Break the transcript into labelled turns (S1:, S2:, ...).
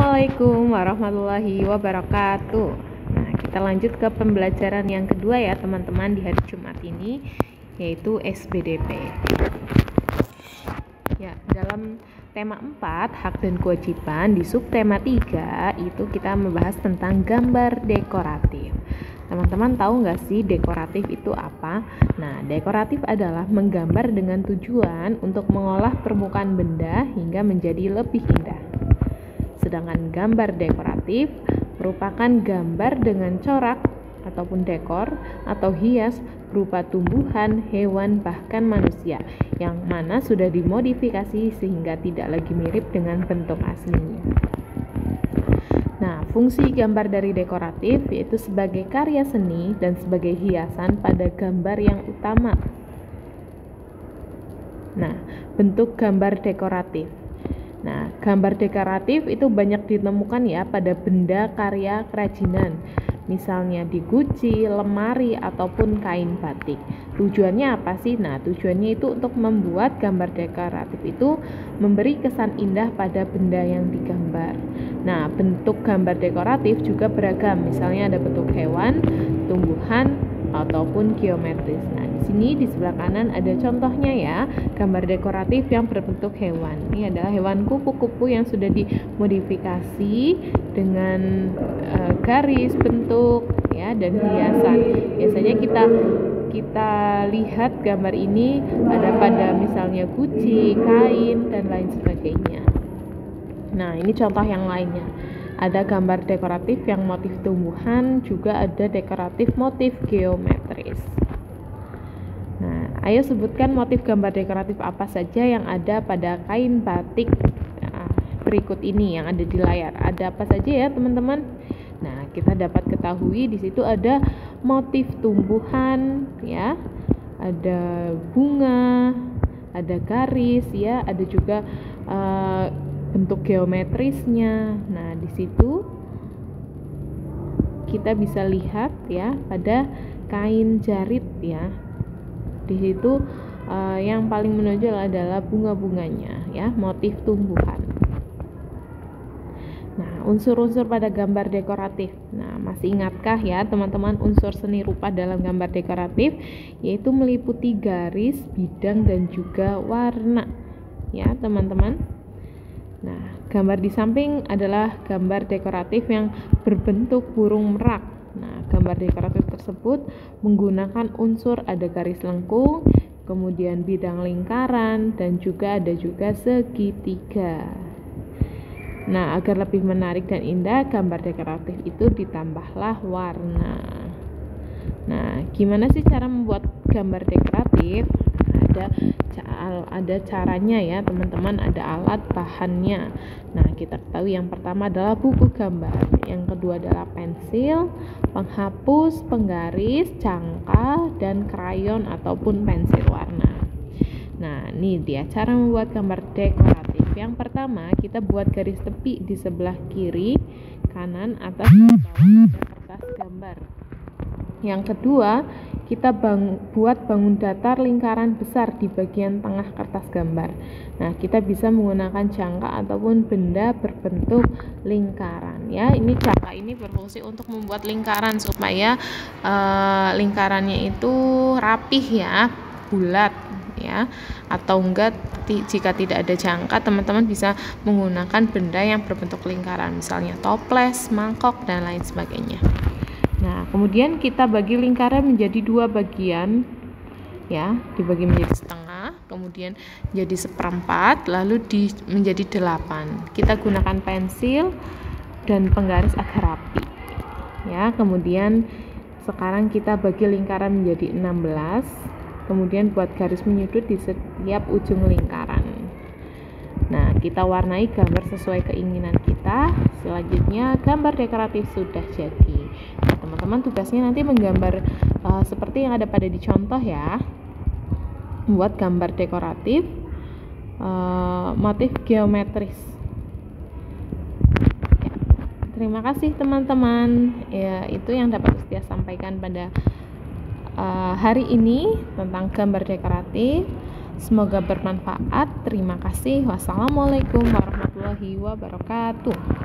S1: Assalamualaikum warahmatullahi wabarakatuh. Nah, kita lanjut ke pembelajaran yang kedua ya teman-teman di hari Jumat ini, yaitu SBDP. Ya, dalam tema 4, hak dan kewajiban, di subtema 3 itu kita membahas tentang gambar dekoratif. Teman-teman tahu nggak sih dekoratif itu apa? Nah, dekoratif adalah menggambar dengan tujuan untuk mengolah permukaan benda hingga menjadi lebih indah. Sedangkan gambar dekoratif merupakan gambar dengan corak ataupun dekor atau hias berupa tumbuhan, hewan, bahkan manusia yang mana sudah dimodifikasi sehingga tidak lagi mirip dengan bentuk aslinya. Nah, fungsi gambar dari dekoratif yaitu sebagai karya seni dan sebagai hiasan pada gambar yang utama. Nah, bentuk gambar dekoratif. Nah, gambar dekoratif itu banyak ditemukan ya pada benda karya kerajinan, misalnya di guci, lemari, ataupun kain batik. Tujuannya apa sih? Nah, tujuannya itu untuk membuat gambar dekoratif itu memberi kesan indah pada benda yang digambar. Nah, bentuk gambar dekoratif juga beragam, misalnya ada bentuk hewan, tumbuhan, ataupun geometris. Nah, di sini di sebelah kanan ada contohnya ya, gambar dekoratif yang berbentuk hewan. Ini adalah hewan kupu-kupu yang sudah dimodifikasi dengan garis bentuk ya dan hiasan. Biasanya kita lihat gambar ini ada pada misalnya guci, kain, dan lain sebagainya. Nah, ini contoh yang lainnya. Ada gambar dekoratif yang motif tumbuhan, juga ada dekoratif motif geometris. Nah, ayo sebutkan motif gambar dekoratif apa saja yang ada pada kain batik berikut ini yang ada di layar. Ada apa saja ya teman-teman? Nah, kita dapat ketahui di situ ada motif tumbuhan ya, ada bunga, ada garis ya, ada juga bentuk geometrisnya. Nah, di situ kita bisa lihat ya pada kain jarit ya. Di situ yang paling menonjol adalah bunga-bunganya ya, motif tumbuhan. Nah, unsur-unsur pada gambar dekoratif. Nah, masih ingatkah ya teman-teman unsur seni rupa dalam gambar dekoratif? Yaitu meliputi garis, bidang, dan juga warna ya teman-teman. Nah, gambar di samping adalah gambar dekoratif yang berbentuk burung merak. Nah, gambar dekoratif tersebut menggunakan unsur ada garis lengkung, kemudian bidang lingkaran, dan juga ada segitiga. Nah, agar lebih menarik dan indah, gambar dekoratif itu ditambahlah warna. Nah, gimana sih cara membuat gambar dekoratif? Ada caranya ya teman-teman, ada alat bahannya. Nah, kita ketahui yang pertama adalah buku gambar, yang kedua adalah pensil, penghapus, penggaris, cangkal, dan krayon ataupun pensil warna. Nah, ini dia cara membuat gambar dekoratif. Yang pertama, kita buat garis tepi di sebelah kiri, kanan, atas, dan bawah pada kertas gambar. Yang kedua, kita buat bangun datar lingkaran besar di bagian tengah kertas gambar. Nah, kita bisa menggunakan jangka ataupun benda berbentuk lingkaran ya. Ini jangka ini berfungsi untuk membuat lingkaran supaya lingkarannya itu rapih ya, bulat ya. Atau enggak jika tidak ada jangka, teman-teman bisa menggunakan benda yang berbentuk lingkaran, misalnya toples, mangkok, dan lain sebagainya. Nah, kemudian kita bagi lingkaran menjadi 2 bagian ya, dibagi menjadi setengah, kemudian jadi seperempat, lalu menjadi 8. Kita gunakan pensil dan penggaris agar rapi ya. Kemudian sekarang kita bagi lingkaran menjadi 16, kemudian buat garis menyudut di setiap ujung lingkaran. Nah, kita warnai gambar sesuai keinginan kita. Selanjutnya gambar dekoratif sudah jadi. Nah, teman-teman tugasnya nanti menggambar seperti yang ada pada di contoh ya. Membuat gambar dekoratif motif geometris. Ya, terima kasih teman-teman. Ya, itu yang dapat saya sampaikan pada hari ini tentang gambar dekoratif. Semoga bermanfaat. Terima kasih. Wassalamualaikum warahmatullahi wabarakatuh.